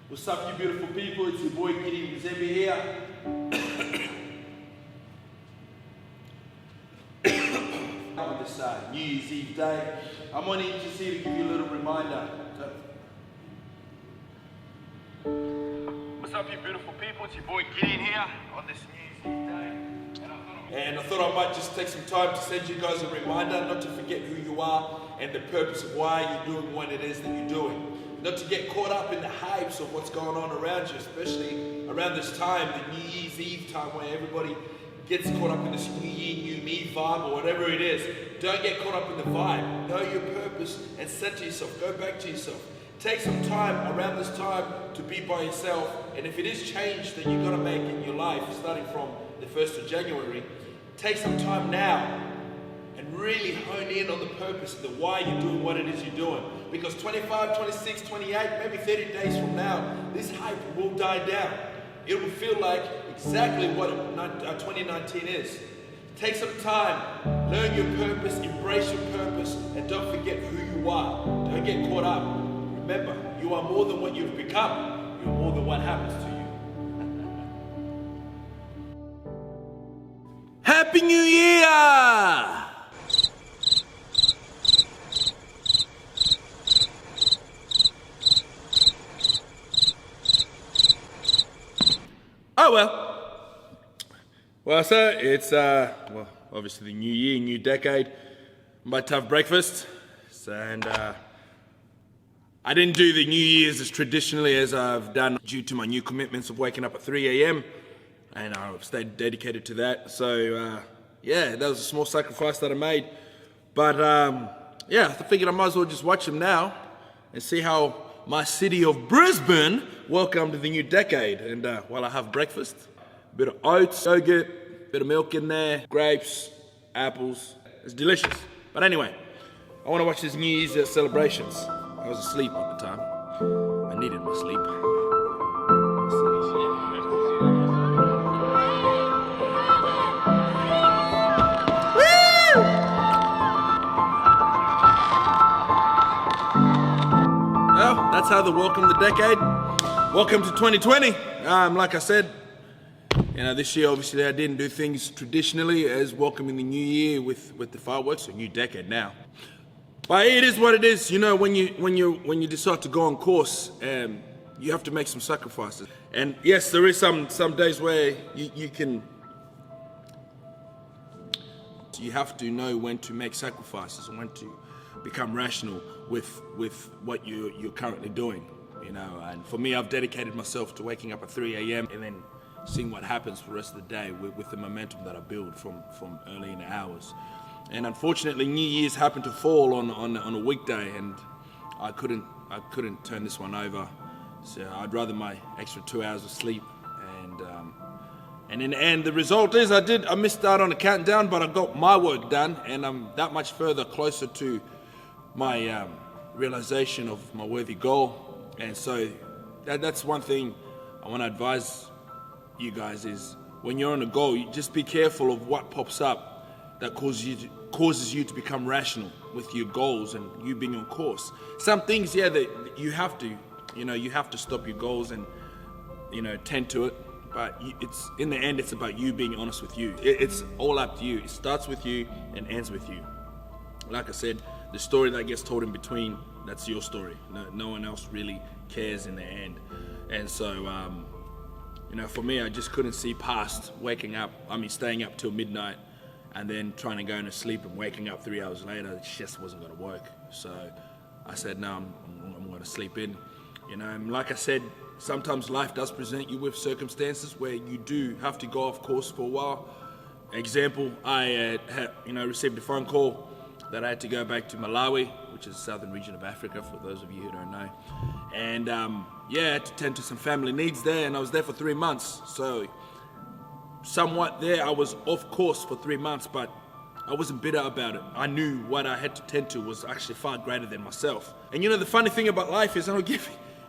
What's up, you beautiful people? It's your boy Gideon Mzembe here. On this New Year's Eve day, I'm only just here to give you a little reminder. What's up, you beautiful people? It's your boy Gideon here on this New Year's Eve day. And I thought I might just take some time to send you guys a reminder not to forget who you are and the purpose of why you're doing what it is that you're doing. Not to get caught up in the hypes of what's going on around you, especially around this time, the New Year's Eve time, where everybody gets caught up in this New Year, New Me vibe or whatever it is. Don't get caught up in the vibe. Know your purpose and set to yourself. Go back to yourself. Take some time around this time to be by yourself. And if it is change that you're going to make in your life, starting from the 1st of January, take some time now and really hone in on the purpose and the why you're doing what it is you're doing. Because 25, 26, 28, maybe 30 days from now, this hype will die down. It will feel like exactly what 2019 is. Take some time, learn your purpose, embrace your purpose, and don't forget who you are. Don't get caught up. Remember, you are more than what you've become. You're more than what happens to you. Happy New Year! Oh well, so it's obviously the new year, new decade. I'm about to have breakfast, and I didn't do the New Year's as traditionally as I've done due to my new commitments of waking up at 3 a.m. and I've stayed dedicated to that. So yeah, that was a small sacrifice that I made, but yeah, I figured I might as well just watch them now and see how my city of Brisbane welcomed the new decade. And while I have breakfast, a bit of oats, yogurt, bit of milk in there, grapes, apples. It's delicious. But anyway, I want to watch these New Year's celebrations. I was asleep at the time. I needed my sleep. Well, that's how they welcome the decade. Welcome to 2020. Like I said, this year obviously I didn't do things traditionally as welcoming the new year with the fireworks, a new decade now. But it is what it is. When you decide to go on course, you have to make some sacrifices. And yes, there is some days where you have to know when to make sacrifices and when to become rational with what you're currently doing. And for me, I've dedicated myself to waking up at 3 a.m. and then seeing what happens for the rest of the day with the momentum that I build from early in the hours. And unfortunately, New Year's happened to fall on a weekday, and I couldn't turn this one over. So I'd rather my extra 2 hours of sleep. And in the end, the result is I missed out on the countdown, but I got my work done, and I'm that much further closer to my realization of my worthy goal. And so that's one thing I want to advise you guys is when you're on a goal, you just be careful of what pops up that causes you to become rational with your goals and you being on course. Some things, that you have to stop your goals and tend to it. But it's in the end, it's about you being honest with you. It's all up to you. It starts with you and ends with you. Like I said, the story that gets told in between, that's your story. No one else really cares in the end. And so, for me, I just couldn't see past staying up till midnight and then trying to go to sleep and waking up 3 hours later. It just wasn't going to work. So I said, no, I'm going to sleep in. And like I said, sometimes life does present you with circumstances where you do have to go off course for a while. Example, I received a phone call that I had to go back to Malawi, which is the southern region of Africa, for those of you who don't know. And I had to tend to some family needs there, and I was there for 3 months. So somewhat there, I was off course for 3 months, but I wasn't bitter about it. I knew what I had to tend to was actually far greater than myself. And the funny thing about life is, I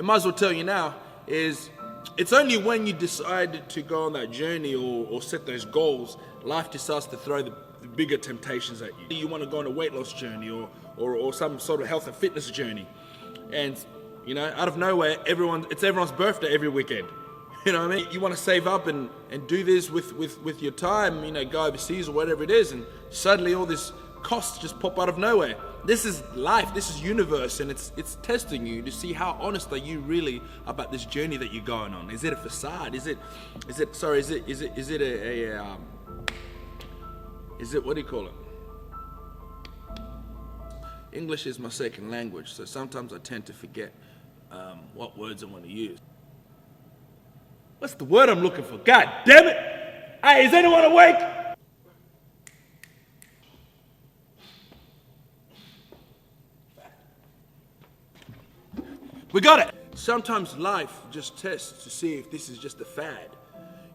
might as well tell you now, is it's only when you decide to go on that journey or set those goals, life decides to throw the bigger temptations at you. You want to go on a weight loss journey or some sort of health and fitness journey. And You know, out of nowhere, it's everyone's birthday every weekend. You know what I mean? You want to save up and do this with your time, you know, go overseas or whatever it is, and suddenly all this costs just pop out of nowhere. This is life, this is universe, and it's testing you to see how honest are you really about this journey that you're going on. Is it a facade? Is it what do you call it? English is my second language, so sometimes I tend to forget what words I want to use. What's the word I'm looking for? God damn it! Hey, is anyone awake? We got it! Sometimes life just tests to see if this is just a fad.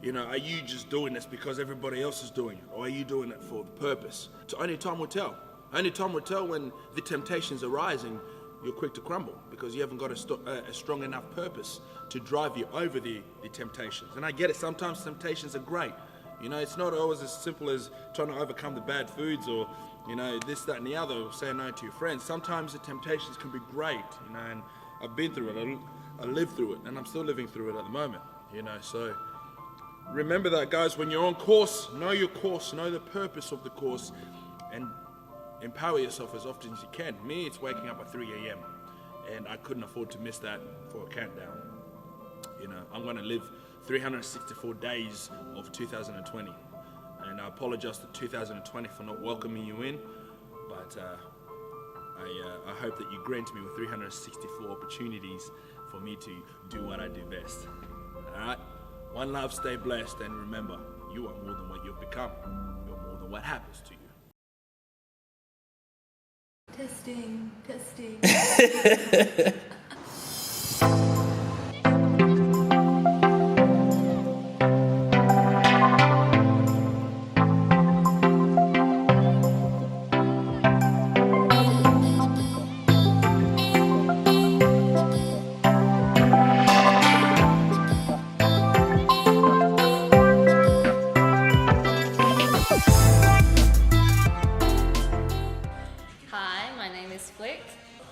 You know, are you just doing this because everybody else is doing it? Or are you doing it for the purpose? So only time will tell. Only time will tell when the temptations are rising, you're quick to crumble because you haven't got a strong enough purpose to drive you over the temptations. And I get it, sometimes temptations are great. You know, it's not always as simple as trying to overcome the bad foods or, you know, this, that, and the other, or saying no to your friends. Sometimes the temptations can be great, you know, and I've been through it, I lived through it, and I'm still living through it at the moment, you know, so remember that, guys. When you're on course, know your course, know the purpose of the course, and empower yourself as often as you can. Me, it's waking up at 3 a.m. and I couldn't afford to miss that for a countdown. You know, I'm going to live 364 days of 2020, and I apologize to 2020 for not welcoming you in, but I hope that you grant me with 364 opportunities for me to do what I do best. Alright? One love, stay blessed, and remember, you are more than what you've become. You're more than what happens to you. Testing.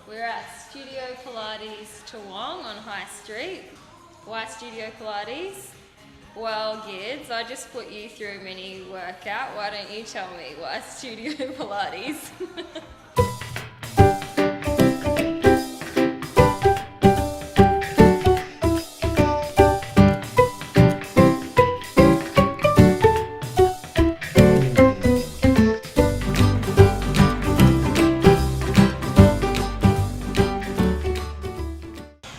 We're at Studio Pilates Toowong on High Street. Why Studio Pilates? Well, kids, I just put you through a mini workout. Why don't you tell me why Studio Pilates?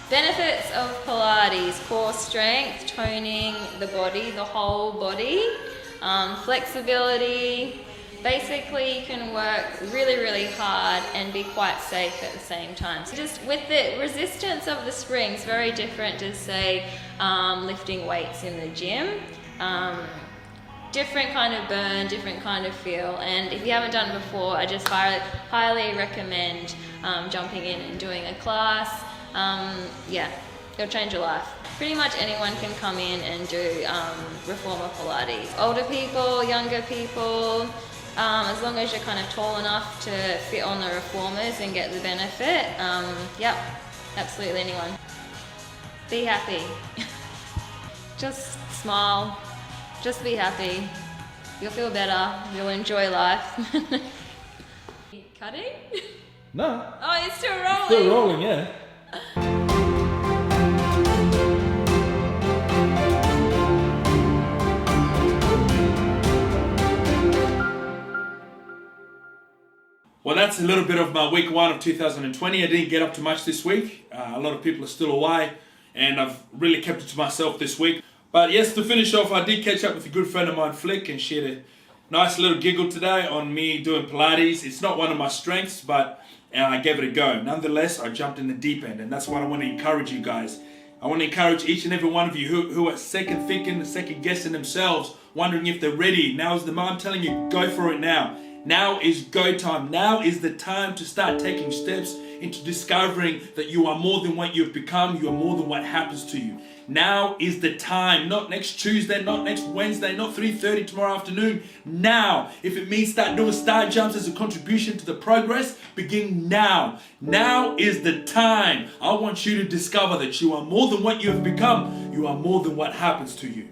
Benefits of Pilates: core strength, toning the body, the whole body, flexibility. Basically, you can work really, really hard and be quite safe at the same time. So just with the resistance of the springs, very different to say lifting weights in the gym. Different kind of burn, different kind of feel, and if you haven't done it before, I just highly recommend jumping in and doing a class. Yeah, it'll change your life. Pretty much anyone can come in and do reformer Pilates. Older people, younger people, as long as you're kind of tall enough to fit on the reformers and get the benefit. Yep, absolutely anyone. Be happy. Just smile. Just be happy. You'll feel better. You'll enjoy life. Cutting? No. Oh, you're still rolling. Still rolling, yeah. Well, that's a little bit of my week 1 of 2020. I didn't get up to much this week. A lot of people are still away, and I've really kept it to myself this week. But yes, to finish off, I did catch up with a good friend of mine, Flick, and she had a nice little giggle today on me doing Pilates. It's not one of my strengths, but I gave it a go. Nonetheless, I jumped in the deep end, and that's what I want to encourage you guys. I want to encourage each and every one of you who are second thinking, second guessing themselves, wondering if they're ready. Now's the moment. I'm telling you, go for it now. Now is go time. Now is the time to start taking steps into discovering that you are more than what you've become. You are more than what happens to you. Now is the time. Not next Tuesday, not next Wednesday, not 3:30 tomorrow afternoon. Now. If it means start doing star jumps as a contribution to the progress, begin now. Now is the time. I want you to discover that you are more than what you have become. You are more than what happens to you.